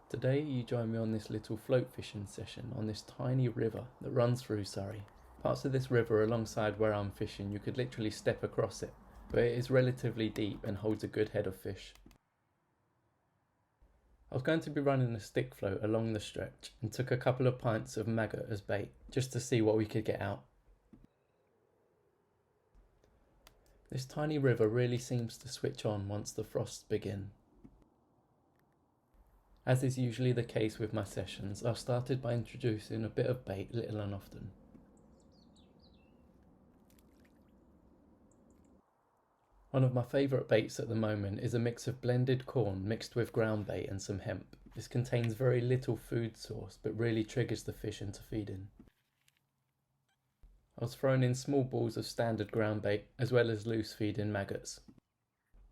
Today you join me on this little float fishing session on this tiny river that runs through Surrey. Parts of this river alongside where I'm fishing you could literally step across it, but it is relatively deep and holds a good head of fish. I was going to be running a stick float along the stretch and took a couple of pints of maggot as bait just to see what we could get out. This tiny river really seems to switch on once the frosts begin. As is usually the case with my sessions, I've started by introducing a bit of bait little and often. One of my favourite baits at the moment is a mix of blended corn mixed with ground bait and some hemp. This contains very little food source but really triggers the fish into feeding. I was throwing in small balls of standard ground bait as well as loose feeding maggots.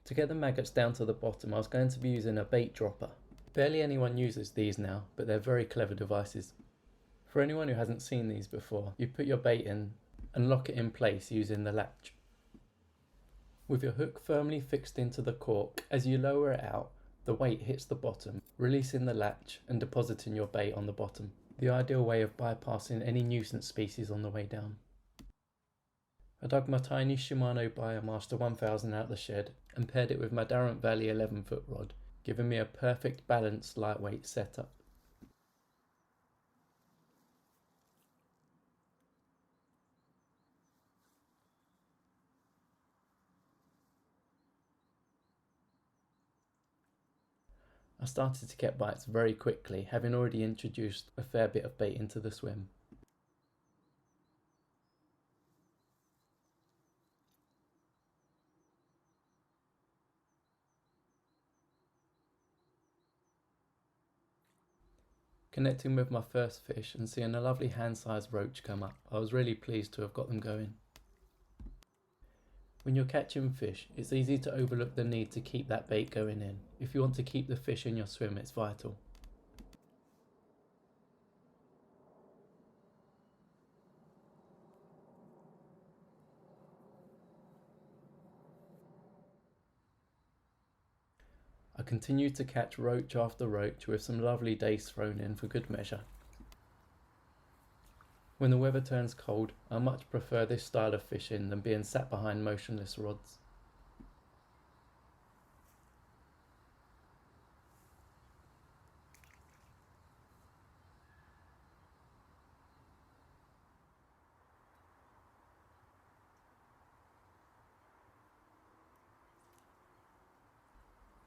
To get the maggots down to the bottom I was going to be using a bait dropper. Barely anyone uses these now, but they're very clever devices. For anyone who hasn't seen these before, you put your bait in and lock it in place using the latch. With your hook firmly fixed into the cork, as you lower it out, the weight hits the bottom, releasing the latch and depositing your bait on the bottom. The ideal way of bypassing any nuisance species on the way down. I dug my tiny Shimano Biomaster 1000 out the shed and paired it with my Darrant Valley 11-foot rod, giving me a perfect balanced lightweight setup. I started to get bites very quickly, having already introduced a fair bit of bait into the swim. Connecting with my first fish and seeing a lovely hand-sized roach come up, I was really pleased to have got them going. When you're catching fish, it's easy to overlook the need to keep that bait going in. If you want to keep the fish in your swim, it's vital. I continued to catch roach after roach with some lovely dace thrown in for good measure. When the weather turns cold, I much prefer this style of fishing than being sat behind motionless rods.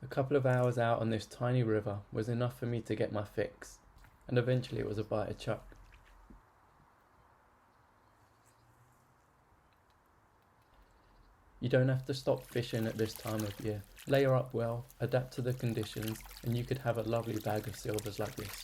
A couple of hours out on this tiny river was enough for me to get my fix, and eventually it was a bite of chuck. You don't have to stop fishing at this time of year. Layer up well, adapt to the conditions, and you could have a lovely bag of silvers like this.